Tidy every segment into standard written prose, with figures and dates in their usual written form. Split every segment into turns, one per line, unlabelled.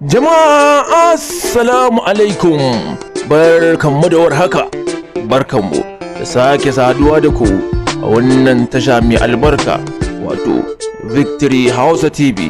Jama'a assalamu alaikum, barkanmu da warhaka, barkanmu da sake saduwa da ku a wannan tasha mai albarka wato Victory Hausa TV.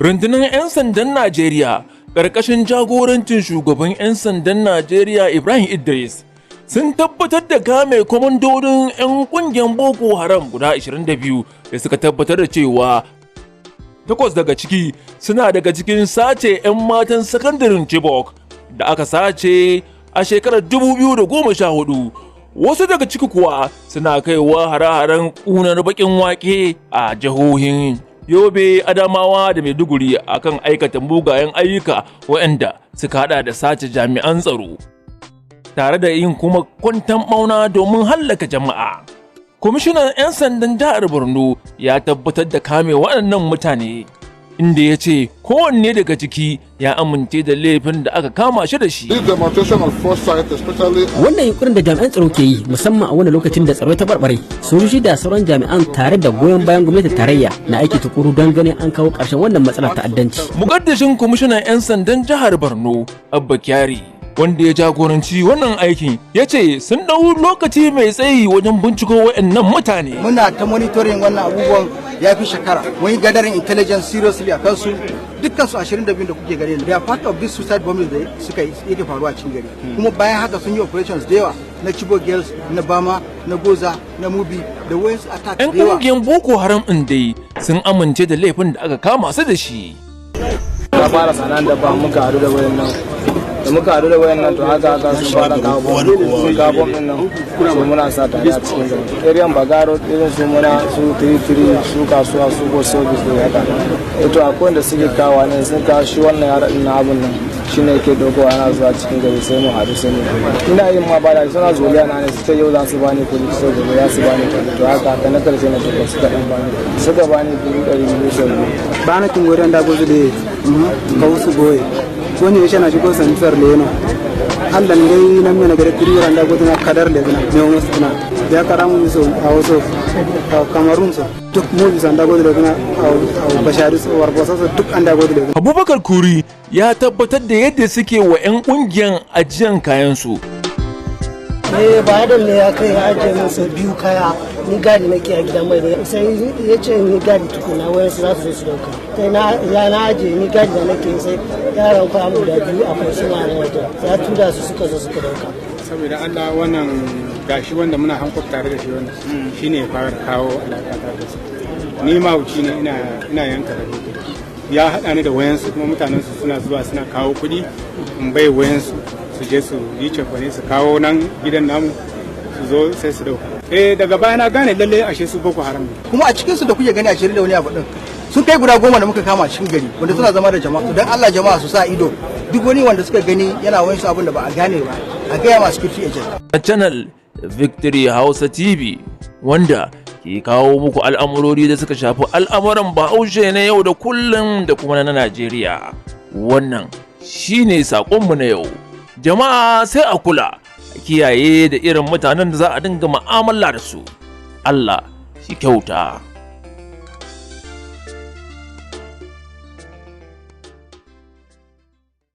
Rundunar 'yan sandan Najeriya ƙarƙashin jagorancin shugaban 'yan sandan Najeriya Ibrahim Idris sun tabbatar da kame kwamandodin 'yan ƙungiyar Boko Haram guda 22 da suka tabbatar da cewa 8 daga ciki suna daga cikin sace 'yan matan sakandaren Chibok da aka sace a shekarar 2014. Wasu daga ciki kuwa suna kaiwa hare-haren ƙunar baƙin wake a jihohin Yobe, Adamawa da Maiduguri akan aikata mugayen ayyuka waɗanda suka hada da sace jami'an tsaro tare da yin kuma kwantan ɓauna domin hallaka jama'a. Kwamishinan 'yan sandan jihar Borno ya tabbatar da kame waɗannan mutane, inda ya ce kowanne daga ciki ya amince da laifin da aka kama shi da shi.
Wannan yunkurin da jami'an tsaro ke yi musamman a wani lokacin da tsaro ta barbare, sojoji da sauran jami'an tare da goyon bayan gwamnatin tarayya na aiki tukuru don ganin an kawo ƙarshen wannan matsalar ta'addanci.
Mukaddashin kwamishinan 'yan sandan jihar Borno Abba Kyari, wanda ya jagoranci wannan aikin, ya ce sun ɗau lokaci mai tsayi wajen binciko waɗannan mutane.
Muna ta monitoring wannan abubuwan ya fi shekara. Mun yi gathering intelligence seriously a kansu. Dukkan su 22 da kuke gare, they are part of this suicide bombing da suka yake faruwa a cikin gari. Kuma bayan haka sun yi operations da yawa na Chibok Girls, na Bama, na Goza, na Mubi da wayansu attacks da yawa.
'Yan ƙungiyar Boko Haram ɗin dai sun amince da laifin da aka kama su da shi.
Na fara sanan da ba muka haɗu da wayannan. Da muka haɗu da wayannan to haka sun fara kawo bom. Sun kawo bom ɗin nan su muna sa tare a cikin gari. Area Bagaro irin su muna su 33 su kasuwa su go service da haka. To akwai wanda suke kawo ne sun kawo shi wannan yaran ɗin na abun nan. Shine yake dogo ana zuwa cikin gari sai mu haɗu sai mu. Ina yin ma bada suna zoliya na ne su ce yau za su bani kuɗi su gobe za su bani kuɗi to haka na karshe na tuka suka ɗan bani suka bani 200
bana kin godan da gozu da ka wasu goye wani ya shana shigo santar leno Allah ne nan mena gare kuri ran da gozu na kadar le na me wani suna ya karamu so a wasu kamarun so duk mu bisa da gozu da a bashari so warbosa so duk an da gozu da.
Abubakar Kuri ya tabbatar da yadda suke wa 'yan ƙungiyar ajiyan kayan su.
Ba da ne ya kai ya ajiye min sau biyu kaya, ni gadi nake a gidan mai da sai ya ce ni gadi tukuna wayan su za su zo su dauka sai na ajiye ni gadi da nake sai yaran kwamu da biyu akwai suna na wajen ya tura su suka zo suka dauka.
Saboda Allah wannan gashi wanda muna hankali tare da shi wannan shine ya fara kawo alaƙa tare da su. Ni ma wuci ne ina yanka da ya haɗa ni da wayansu kuma mutanensu suna zuwa suna kawo kuɗi in bai wayansu su je su yi cefane su kawo nan gidan namu su zo sai su dauka. Daga baya na gane lalle ashe su Boko Haram ne.
Kuma a cikin su da kuke gani a shirin da wani abu din sun kai guda 10 da muka kama cikin gari wanda suna zama da jama'a. Dan Allah jama'a su sa ido duk wani wanda suka gani yana wani abin da ba a gane ba a gaya ma security agent.
A channel Victory Hausa TV wanda ke kawo muku al'amurori da suka shafi al'amuran Bahaushe na yau da kullum da kuma na Najeriya. Wannan shine saƙonmu na yau. Jama'a sai a kula, a kiyaye da irin mutanen da za a dinga mu'amala da su. Allah shi kyauta.